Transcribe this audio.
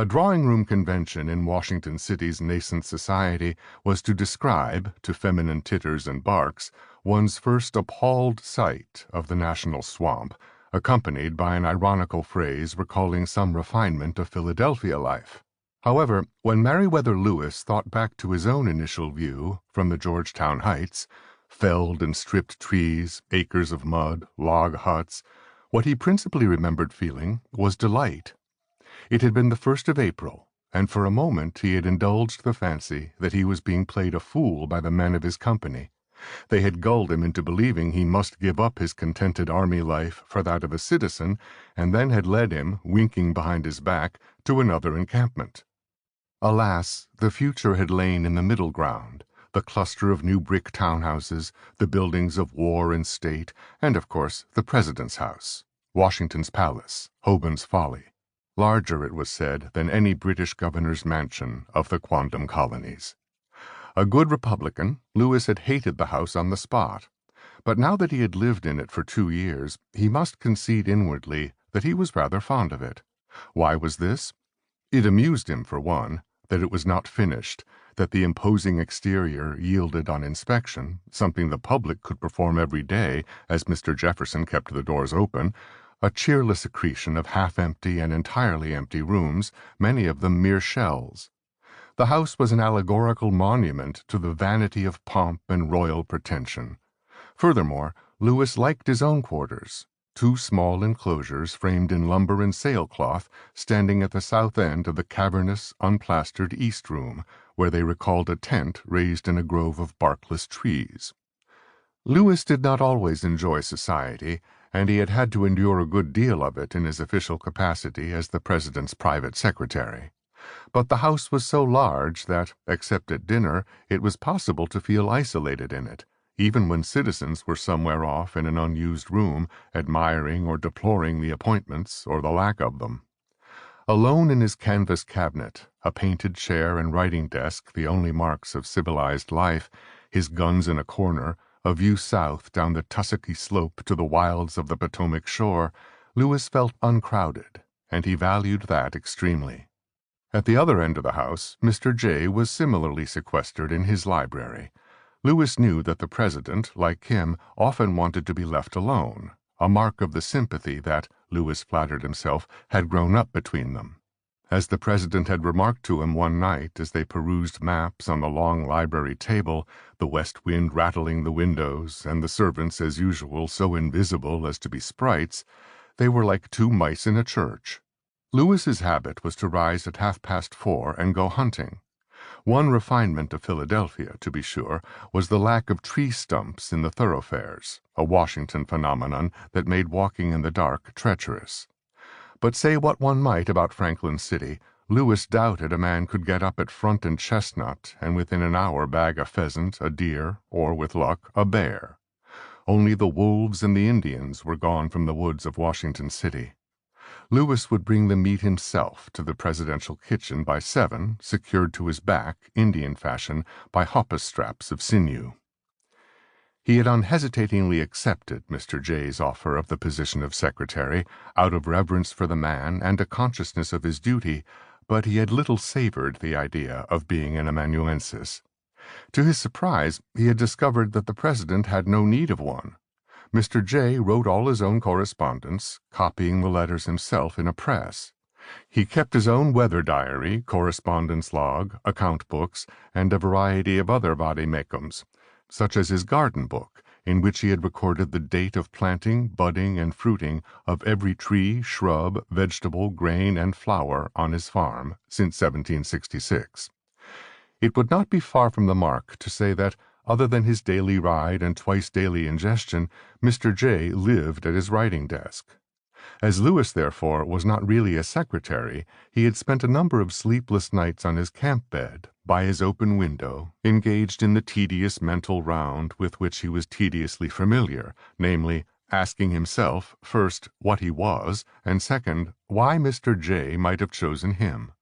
A drawing-room convention in Washington City's nascent society was to describe, to feminine titters and barks, one's first appalled sight of the national swamp, accompanied by an ironical phrase recalling some refinement of Philadelphia life. However, when Meriwether Lewis thought back to his own initial view from the Georgetown Heights, felled and stripped trees, acres of mud, log huts, what he principally remembered feeling was delight. It had been the 1st of April, and for a moment he had indulged the fancy that he was being played a fool by the men of his company. They had gulled him into believing he must give up his contented army life for that of a citizen, and then had led him, winking behind his back, to another encampment. Alas, the future had lain in the middle ground, the cluster of new brick townhouses, the buildings of war and state, and, of course, the President's house, Washington's Palace, Hoban's Folly, larger, it was said, than any British governor's mansion of the Quondam colonies. A good Republican, Lewis had hated the house on the spot, but now that he had lived in it for 2 years, he must concede inwardly that he was rather fond of it. Why was this? It amused him, for one, that it was not finished, that the imposing exterior yielded on inspection, something the public could perform every day, as Mr. Jefferson kept the doors open, a cheerless accretion of half-empty and entirely empty rooms, many of them mere shells. The house was an allegorical monument to the vanity of pomp and royal pretension. Furthermore, Lewis liked his own quarters, 2 small enclosures framed in lumber and sailcloth, standing at the south end of the cavernous, unplastered east room, where they recalled a tent raised in a grove of barkless trees. Lewis did not always enjoy society, and he had had to endure a good deal of it in his official capacity as the President's private secretary. But the house was so large that, except at dinner, it was possible to feel isolated in it, even when citizens were somewhere off in an unused room, admiring or deploring the appointments or the lack of them. Alone in his canvas cabinet, a painted chair and writing desk the only marks of civilized life, his guns in a corner, a view south down the tussocky slope to the wilds of the Potomac shore, Lewis felt uncrowded, and he valued that extremely. At the other end of the house, Mr. J. was similarly sequestered in his library. Lewis knew that the President, like him, often wanted to be left alone, a mark of the sympathy that, Lewis flattered himself, had grown up between them. As the President had remarked to him one night as they perused maps on the long library table, the west wind rattling the windows, and the servants, as usual, so invisible as to be sprites, they were like 2 mice in a church. Lewis's habit was to rise at 4:30 and go hunting. One refinement of Philadelphia, to be sure, was the lack of tree stumps in the thoroughfares, a Washington phenomenon that made walking in the dark treacherous. But say what one might about Franklin City, Lewis doubted a man could get up at Front and Chestnut and within an hour bag a pheasant, a deer, or, with luck, a bear. Only the wolves and the Indians were gone from the woods of Washington City. Lewis would bring the meat himself to the presidential kitchen by 7, secured to his back, Indian fashion, by hoppus straps of sinew. He had unhesitatingly accepted Mr. J.'s offer of the position of secretary, out of reverence for the man and a consciousness of his duty, but he had little savored the idea of being an amanuensis. To his surprise, he had discovered that the President had no need of one. Mr. J. wrote all his own correspondence, copying the letters himself in a press. He kept his own weather diary, correspondence log, account books, and a variety of other vade-mecums, such as his garden book, in which he had recorded the date of planting, budding, and fruiting of every tree, shrub, vegetable, grain, and flower on his farm since 1766. It would not be far from the mark to say that, other than his daily ride and twice-daily ingestion, Mr. J. lived at his writing desk. As Lewis, therefore, was not really a secretary, he had spent a number of sleepless nights on his camp bed, by his open window, engaged in the tedious mental round with which he was tediously familiar, namely, asking himself, first, what he was, and second, why Mr. J. might have chosen him.